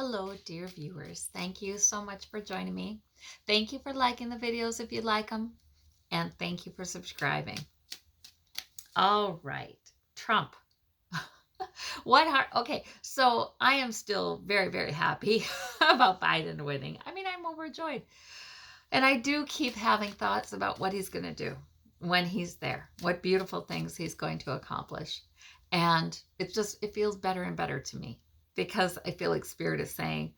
Hello, dear viewers. Thank you so much for joining me. Thank you for liking the videos if you like them, and thank you for subscribing. All right, Trump. Okay, so I am still very, very happy about Biden winning. I mean, I'm overjoyed. And I do keep having thoughts about what he's going to do when he's there, what beautiful things he's going to accomplish. And it feels better and better to me because I feel like Spirit is saying,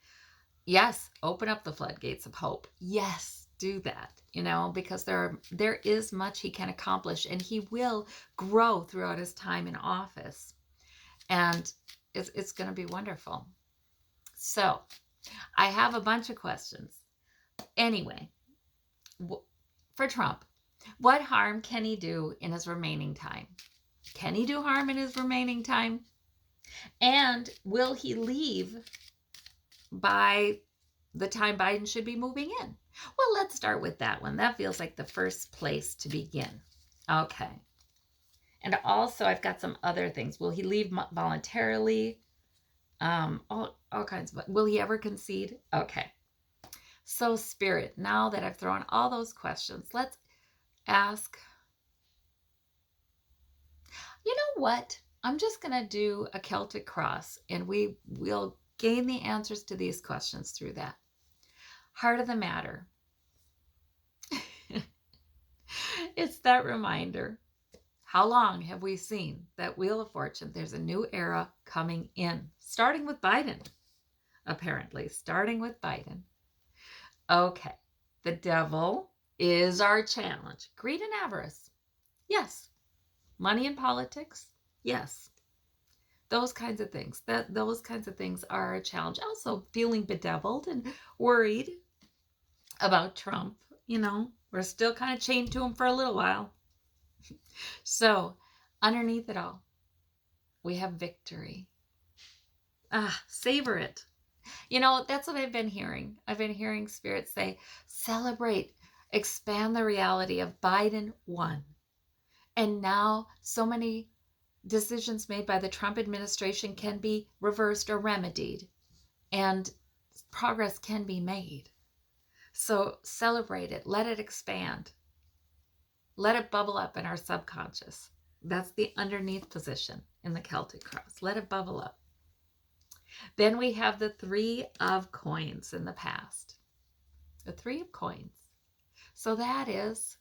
yes, open up the floodgates of hope. Yes, do that, because there is much he can accomplish and he will grow throughout his time in office. And it's going to be wonderful. So I have a bunch of questions. Anyway, for Trump, what harm can he do in his remaining time? Can he do harm in his remaining time? And will he leave by the time Biden should be moving in? Well, let's start with that one. That feels like the first place to begin. Okay. And also, I've got some other things. Will he leave voluntarily? All kinds of. Will he ever concede? Okay. So, Spirit, now that I've thrown all those questions, let's ask. You know what? I'm just going to do a Celtic cross, and we'll gain the answers to these questions through that. Heart of the matter. It's that reminder. How long have we seen that Wheel of Fortune? There's a new era coming in, starting with Biden, apparently, starting with Biden. Okay, the devil is our challenge. Greed and avarice. Yes. Money and politics. Yes. Those kinds of things. Those kinds of things are a challenge. Also, feeling bedeviled and worried about Trump. We're still kind of chained to him for a little while. So, underneath it all, we have victory. Savor it. That's what I've been hearing. I've been hearing Spirit say, celebrate, expand the reality of Biden won. And now so many decisions made by the Trump administration can be reversed or remedied, and progress can be made. So celebrate it. Let it expand. Let it bubble up in our subconscious. That's the underneath position in the Celtic cross. Let it bubble up. Then we have the 3 of coins in the past. The 3 of coins. So that is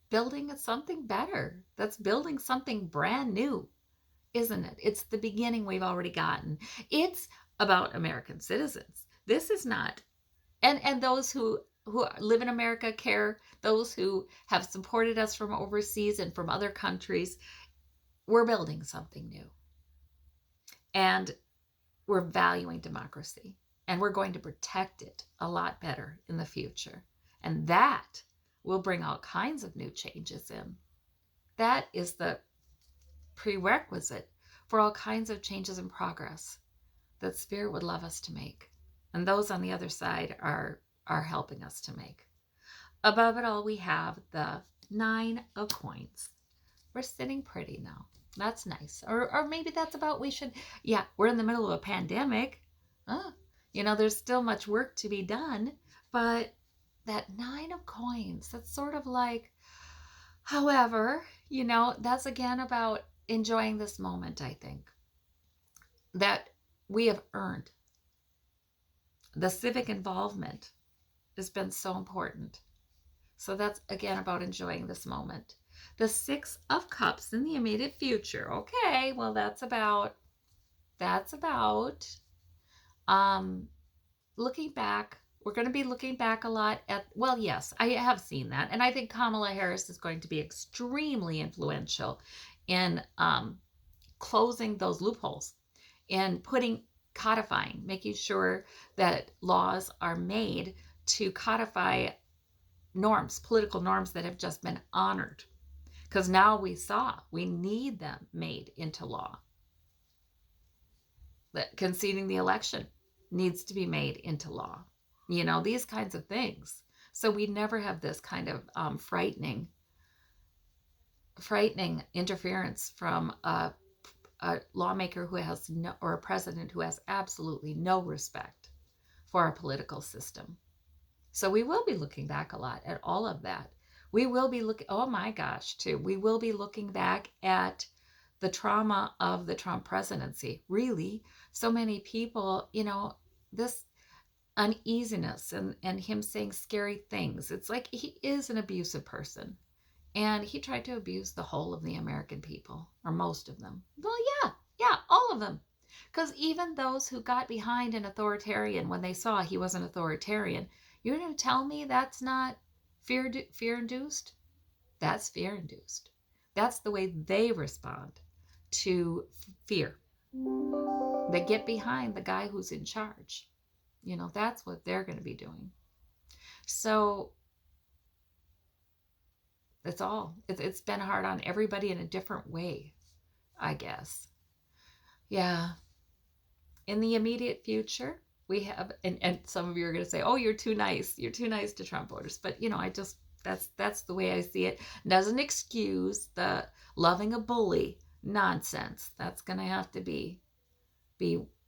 building something better. That's building something brand new, isn't it? It's the beginning we've already gotten. It's about American citizens. This is not, and those who live in America care, those who have supported us from overseas and from other countries. We're building something new. And we're valuing democracy. And we're going to protect it a lot better in the future. And that will bring all kinds of new changes in. That is the prerequisite for all kinds of changes and progress that Spirit would love us to make. And those on the other side are helping us to make. Above it all, we have the 9 of coins. We're sitting pretty now. That's nice. Or maybe that's about we're in the middle of a pandemic. There's still much work to be done. But that 9 of coins, that's sort of like, however, that's again about enjoying this moment, I think, that we have earned. The civic involvement has been so important. So that's again about enjoying this moment. The 6 of Cups in the immediate future. Okay, well that's about looking back. We're going to be looking back a lot at, well, yes, I have seen that. And I think Kamala Harris is going to be extremely influential in closing those loopholes, in codifying, making sure that laws are made to codify norms, political norms that have just been honored. Because now we need them made into law. That conceding the election needs to be made into law. These kinds of things. So we never have this kind of frightening interference from a a lawmaker who has no, or a president who has absolutely no respect for our political system. So we will be looking back a lot at all of that. We will be looking, oh my gosh, too. We will be looking back at the trauma of the Trump presidency. Really, so many people, this uneasiness and him saying scary things. It's like he is an abusive person. And he tried to abuse the whole of the American people, or most of them. Well, yeah, all of them. Because even those who got behind an authoritarian when they saw he was an authoritarian, you're going to tell me that's not fear-induced? That's fear-induced. That's the way they respond to fear. They get behind the guy who's in charge. That's what they're going to be doing. So that's all. It's been hard on everybody in a different way, I guess. Yeah. In the immediate future, we have, and some of you are going to say, oh, you're too nice. You're too nice to Trump voters. But, that's the way I see it. Doesn't excuse the loving a bully nonsense. That's going to have to be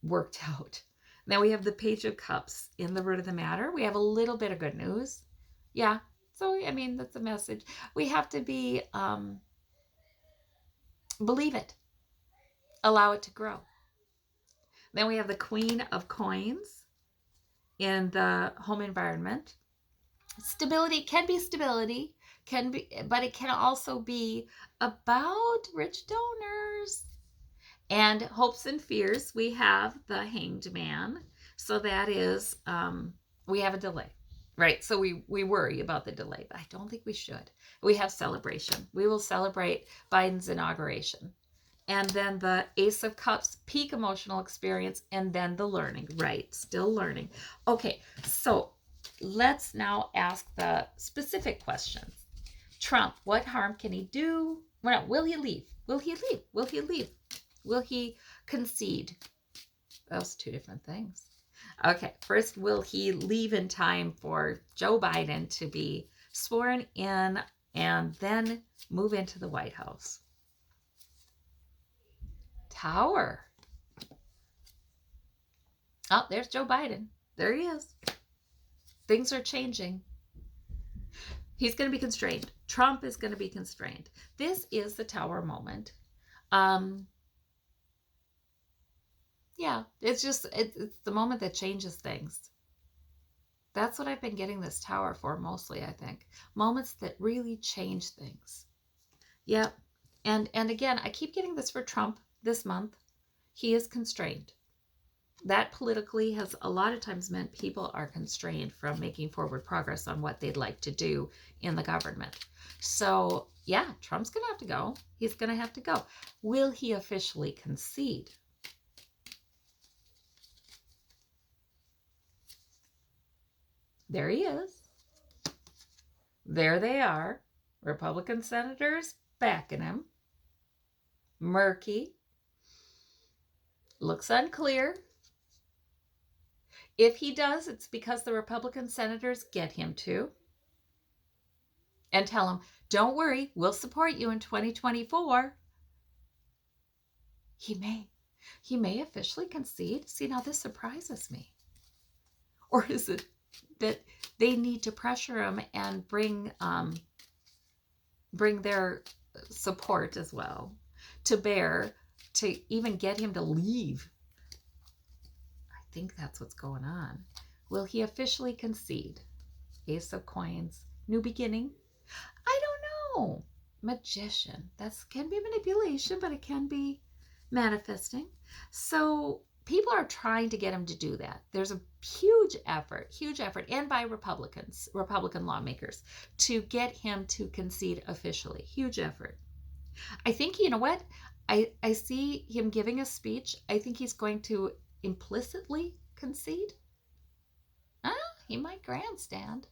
worked out. Now we have the Page of Cups in the root of the matter. We have a little bit of good news. Yeah. So, that's a message. We have to believe it. Allow it to grow. Then we have the Queen of Coins in the home environment. Stability can be stability, but it can also be about rich donors. And hopes and fears, we have the Hanged Man. So that is, we have a delay, right? So we worry about the delay, but I don't think we should. We have celebration. We will celebrate Biden's inauguration. And then the Ace of Cups, peak emotional experience, and then the learning, right? Still learning. Okay, so let's now ask the specific questions. Trump, what harm can he do? Well, will he leave? Will he leave? Will he leave? Will he concede? Those two different things. Okay, first, will he leave in time for Joe Biden to be sworn in and then move into the White House? Tower. Oh, there's Joe Biden. There he is. Things are changing. He's going to be constrained. Trump is going to be constrained. This is the Tower moment. Yeah, it's the moment that changes things. That's what I've been getting this Tower for mostly, I think. Moments that really change things. Yep. And again, I keep getting this for Trump this month. He is constrained. That politically has a lot of times meant people are constrained from making forward progress on what they'd like to do in the government. So, yeah, Trump's going to have to go. He's going to have to go. Will he officially concede? There he is. There they are. Republican senators backing him. Murky. Looks unclear. If he does, it's because the Republican senators get him to. And tell him, don't worry, we'll support you in 2024. He may officially concede. See, now this surprises me. Or is it that they need to pressure him and bring their support as well to bear to even get him to leave? I think that's what's going on. Will he officially concede? Ace of Coins, new beginning. I don't know. Magician. That can be manipulation, but it can be manifesting. So people are trying to get him to do that. There's a huge effort, and by Republican lawmakers, to get him to concede officially. Huge effort. I think, you know what? I see him giving a speech. I think he's going to implicitly concede. He might grandstand.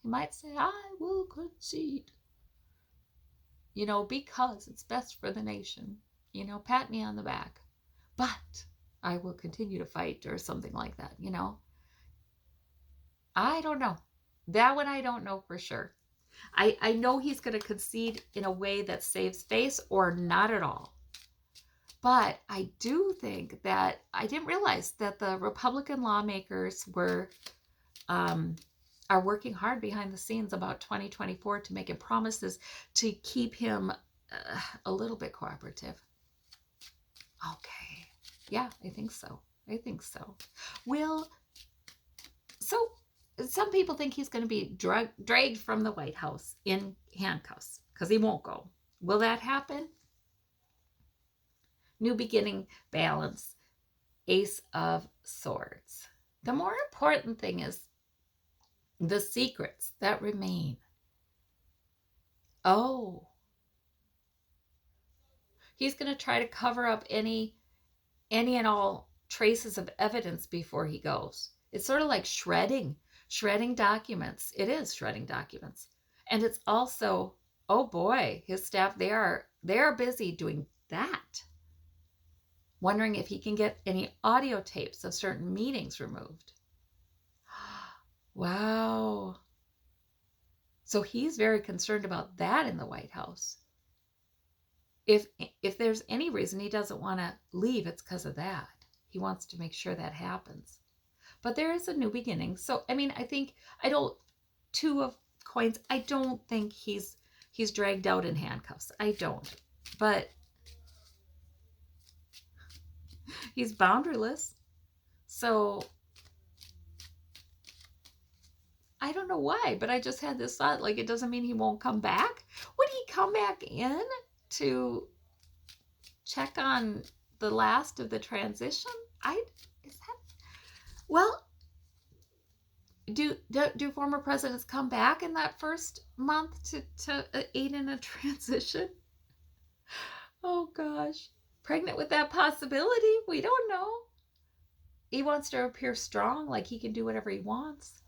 He might say, I will concede. Because it's best for the nation. Pat me on the back. But I will continue to fight or something like that, I don't know. That one I don't know for sure. I know he's going to concede in a way that saves face or not at all. But I do think that I didn't realize that the Republican lawmakers are working hard behind the scenes about 2024 to make him promises to keep him a little bit cooperative. Okay. Yeah, I think so. I think so. So some people think he's going to be dragged from the White House in handcuffs because he won't go. Will that happen? New beginning, balance, Ace of Swords. The more important thing is the secrets that remain. Oh, he's going to try to cover up any and all traces of evidence before he goes. It's sort of like shredding documents. It is shredding documents. And it's also, oh boy, his staff, they are busy doing that. Wondering if he can get any audio tapes of certain meetings removed. Wow. So he's very concerned about that in the White House. If there's any reason he doesn't want to leave, it's because of that. He wants to make sure that happens. But there is a new beginning. So, I mean, two of coins, I don't think he's dragged out in handcuffs. I don't. But he's boundaryless. So I don't know why, but I just had this thought, like, it doesn't mean he won't come back. Would he come back in to check on the last of the transition? Well, do former presidents come back in that first month to aid in a transition? Oh gosh, pregnant with that possibility? We don't know. He wants to appear strong, like he can do whatever he wants.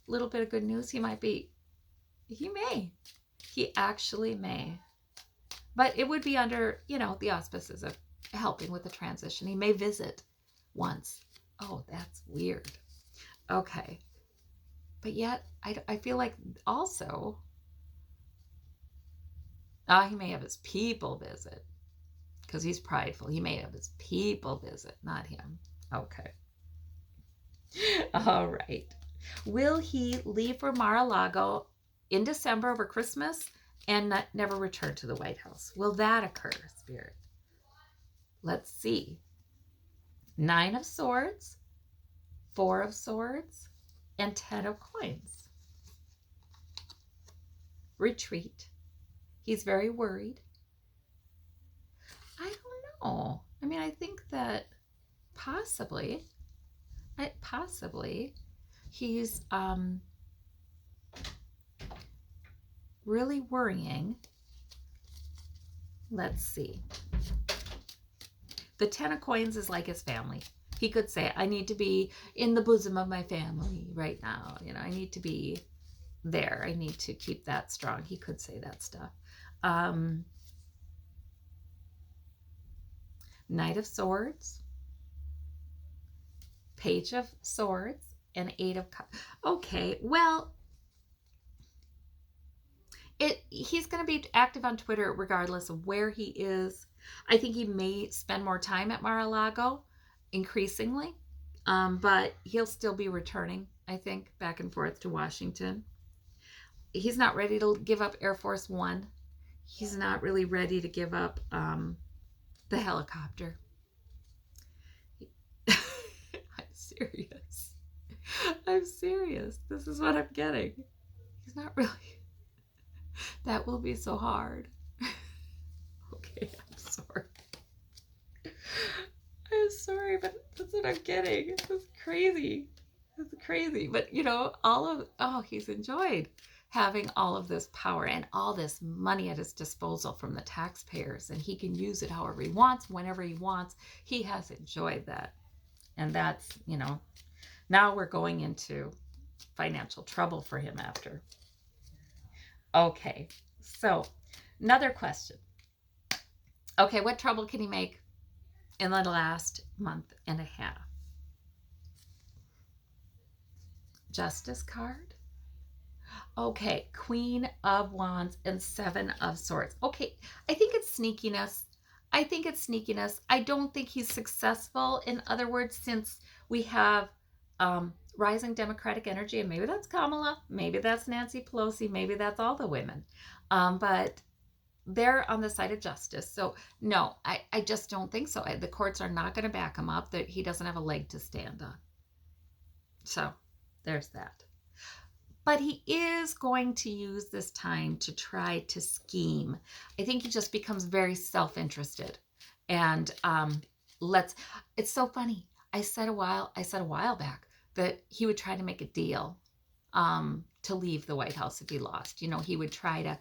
Little bit of good news, he actually may. But it would be under, the auspices of helping with the transition. He may visit once. Oh, that's weird. Okay. But yet, I feel like also, he may have his people visit because he's prideful. He may have his people visit, not him. Okay. All right. Will he leave for Mar-a-Lago in December over Christmas and never return to the White House? Will that occur, Spirit? Let's see. 9 of Swords, 4 of Swords, and 10 of Coins. Retreat. He's very worried. I don't know. I mean, I think that possibly he's really worrying. Let's see. The 10 of Coins is like his family. He could say, I need to be in the bosom of my family right now. I need to be there. I need to keep that strong. He could say that stuff. Knight of Swords, Page of Swords, and 8 of Cups. Okay, well, he's going to be active on Twitter regardless of where he is. I think he may spend more time at Mar-a-Lago, increasingly, but he'll still be returning, I think, back and forth to Washington. He's not ready to give up Air Force One. He's not really ready to give up the helicopter. I'm serious. This is what I'm getting. He's not really. That will be so hard. Okay, I'm sorry. I'm sorry, but that's what I'm getting. It's crazy. It's crazy. But, he's enjoyed having all of this power and all this money at his disposal from the taxpayers, and he can use it however he wants, whenever he wants. He has enjoyed that. And that's, now we're going into financial trouble for him after. Okay, so another question. Okay, what trouble can he make in the last month and a half? Justice card. Okay, Queen of Wands and 7 of Swords. Okay, I think it's sneakiness. I think it's sneakiness. I don't think he's successful. In other words, since we have rising Democratic energy, and maybe that's Kamala, maybe that's Nancy Pelosi, maybe that's all the women, but they're on the side of justice. So no, I just don't think so. The courts are not going to back him up. That he doesn't have a leg to stand on. So there's that. But he is going to use this time to try to scheme. I think he just becomes very self-interested. And let's it's so funny. I said a while back that he would try to make a deal to leave the White House if he lost. He would try to,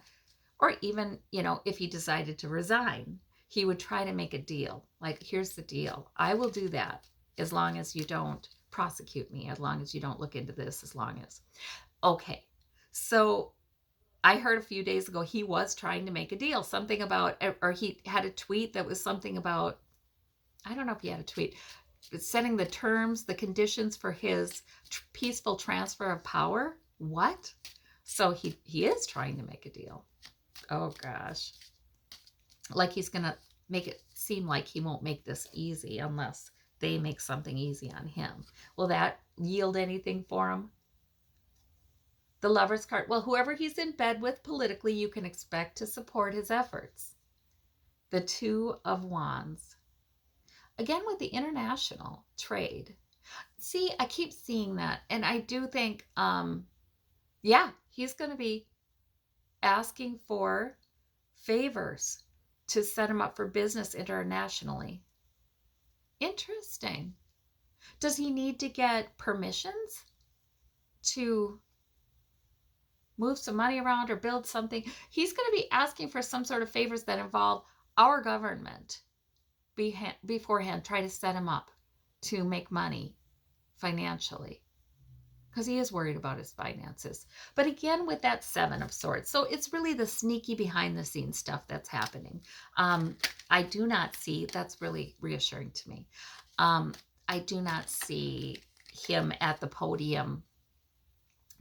or even, if he decided to resign, he would try to make a deal. Like, here's the deal. I will do that as long as you don't prosecute me, as long as you don't look into this, as long as. Okay. So I heard a few days ago he was trying to make a deal, something about, or he had a tweet that was something about, I don't know if he had a tweet, setting the terms, the conditions for his peaceful transfer of power. What? So he is trying to make a deal. Oh gosh. Like he's going to make it seem like he won't make this easy unless they make something easy on him. Will that yield anything for him? The Lover's card. Well, whoever he's in bed with politically, you can expect to support his efforts. The Two of Wands. Again, with the international trade. See, I keep seeing that. And I do think, yeah, he's going to be asking for favors to set him up for business internationally. Interesting. Does he need to get permissions to move some money around or build something? He's going to be asking for some sort of favors that involve our government beforehand, try to set him up to make money financially, because he is worried about his finances. But again, with that Seven of Swords, so it's really the sneaky behind the scenes stuff that's happening. I do not see, that's really reassuring to me. I do not see him at the podium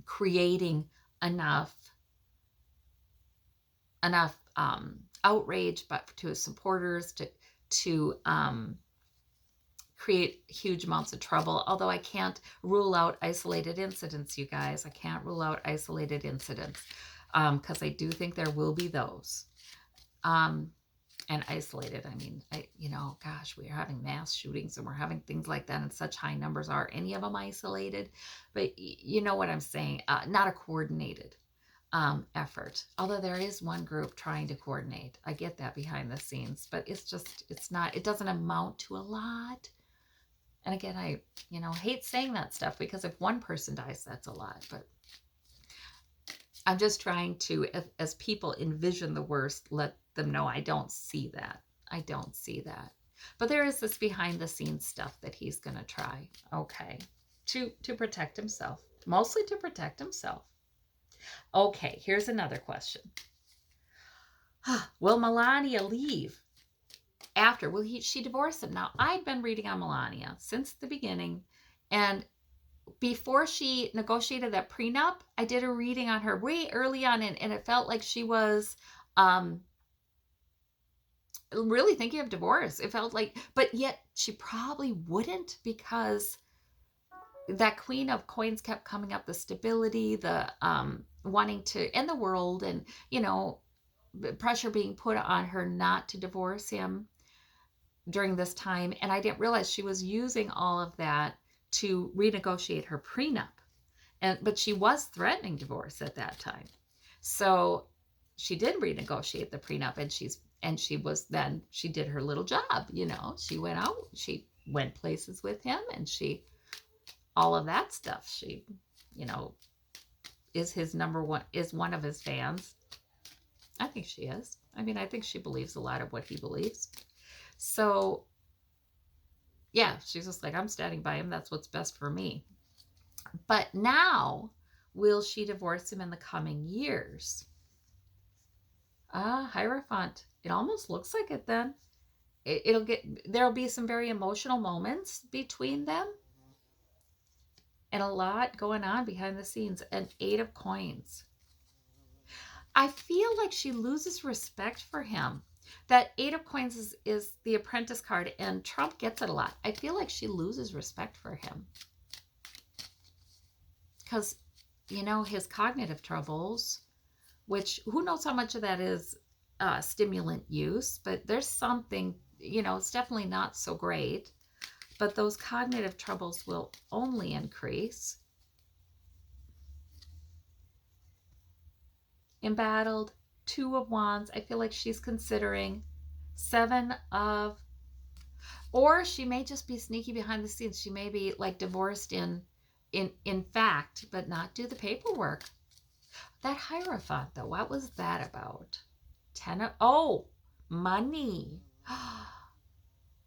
creating enough outrage, but to his supporters to create huge amounts of trouble. Although I can't rule out isolated incidents, you guys. I can't rule out isolated incidents because I do think there will be those. And isolated, I mean, gosh, we're having mass shootings and we're having things like that in such high numbers. Are any of them isolated? But you know what I'm saying? Not a coordinated effort. Although there is one group trying to coordinate. I get that behind the scenes, but it doesn't amount to a lot. And again, I hate saying that stuff because if one person dies, that's a lot. But I'm just trying to, as people envision the worst, let them know I don't see that. I don't see that. But there is this behind the scenes stuff that he's going to try. Okay. To protect himself. Mostly to protect himself. Okay, here's another question. Will Melania leave? After, will she divorce him? Now, I've been reading on Melania since the beginning, and before she negotiated that prenup, I did a reading on her way early on, and it felt like she was really thinking of divorce. It felt like, but yet she probably wouldn't, because that Queen of Coins kept coming up, the stability, the wanting to end the world, and pressure being put on her not to divorce him during this time. And I didn't realize she was using all of that to renegotiate her prenup. But she was threatening divorce at that time. So she did renegotiate the prenup, and she did her little job. She went out, she went places with him, and all of that stuff. She, is his number one, is one of his fans. I think she is. I mean, I think she believes a lot of what he believes. So, yeah, she's just like, I'm standing by him. That's what's best for me. But now, will she divorce him in the coming years? Hierophant. It almost looks like it then. There'll be some very emotional moments between them. And a lot going on behind the scenes. An 8 of Coins. I feel like she loses respect for him. That Eight of Coins is the Apprentice card, and Trump gets it a lot. I feel like she loses respect for him because, his cognitive troubles, which who knows how much of that is stimulant use, but there's something, it's definitely not so great. But those cognitive troubles will only increase. Embattled, Two of Wands. I feel like she's considering Seven of, or she may just be sneaky behind the scenes. She may be like divorced in fact, but not do the paperwork. That Hierophant, though, what was that about? Money.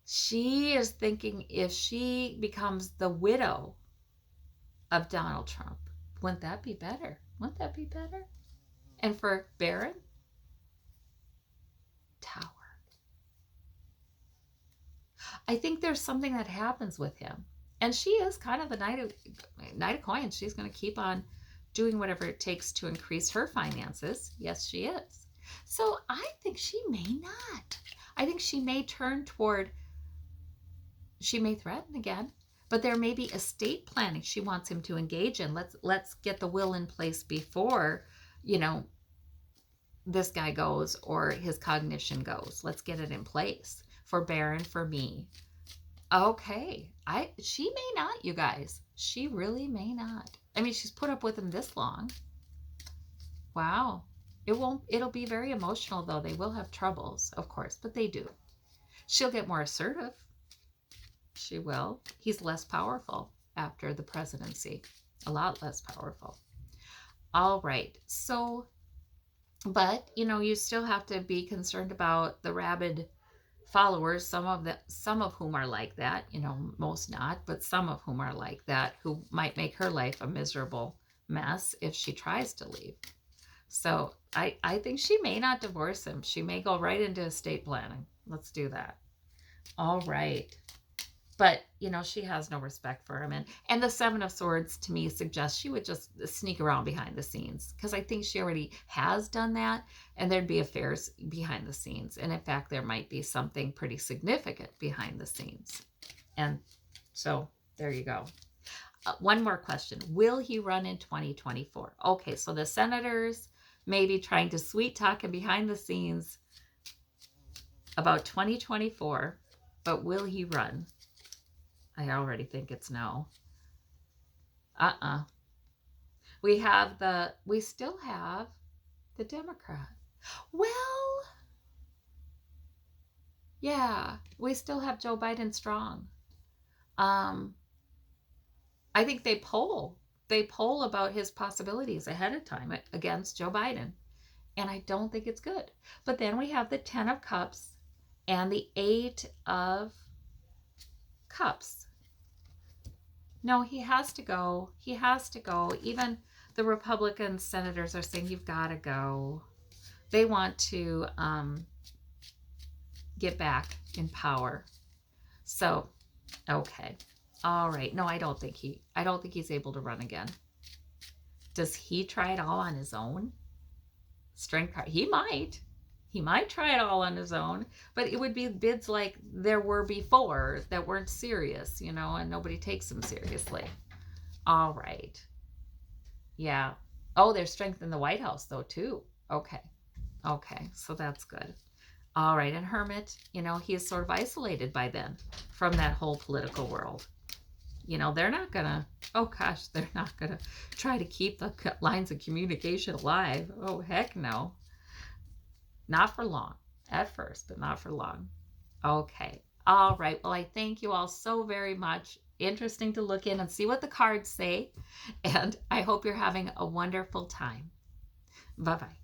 She is thinking if she becomes the widow of Donald Trump, wouldn't that be better? Wouldn't that be better? And for Baron, Tower. I think there's something that happens with him. And she is kind of the Knight of Coins. She's going to keep on doing whatever it takes to increase her finances. Yes, she is. So I think she may not. I think she may turn toward, she may threaten again, but there may be estate planning she wants him to engage in. Let's get the will in place before, this guy goes or his cognition goes. Let's get it in place for Baron, for me. Okay. She may not, you guys. She really may not. I mean, she's put up with him this long. Wow. It'll be very emotional, though. They will have troubles, of course, but they do. She'll get more assertive. She will. He's less powerful after the presidency. A lot less powerful. All right. So, but, you still have to be concerned about the rabid followers, some of whom are like that, most not, but some of whom are like that, who might make her life a miserable mess if she tries to leave. So I think she may not divorce him. She may go right into estate planning. Let's do that. All right. But, she has no respect for him. And the Seven of Swords, to me, suggests she would just sneak around behind the scenes. Because I think she already has done that. And there'd be affairs behind the scenes. And in fact, there might be something pretty significant behind the scenes. And so, there you go. One more question. Will he run in 2024? Okay, so the senators may be trying to sweet talk him behind the scenes about 2024. But will he run? I already think it's no. We still have the Democrat. Well, yeah, we still have Joe Biden strong. I think they poll about his possibilities ahead of time against Joe Biden. And I don't think it's good. But then we have the 10 of Cups and the 8 of Cups. No, he has to go. He has to go. Even the Republican senators are saying, you've got to go. They want to get back in power. So, okay. All right. No, I don't think he's able to run again. Does he try it all on his own? Strength card. He might. He might try it all on his own, but it would be bids like there were before that weren't serious, and nobody takes them seriously. All right. Yeah. Oh, there's strength in the White House, though, too. Okay. So that's good. All right. And Hermit, he is sort of isolated by then from that whole political world. They're not going to try to keep the lines of communication alive. Oh, heck no. Not for long. At first, but not for long. Okay. All right. Well, I thank you all so very much. Interesting to look in and see what the cards say. And I hope you're having a wonderful time. Bye-bye.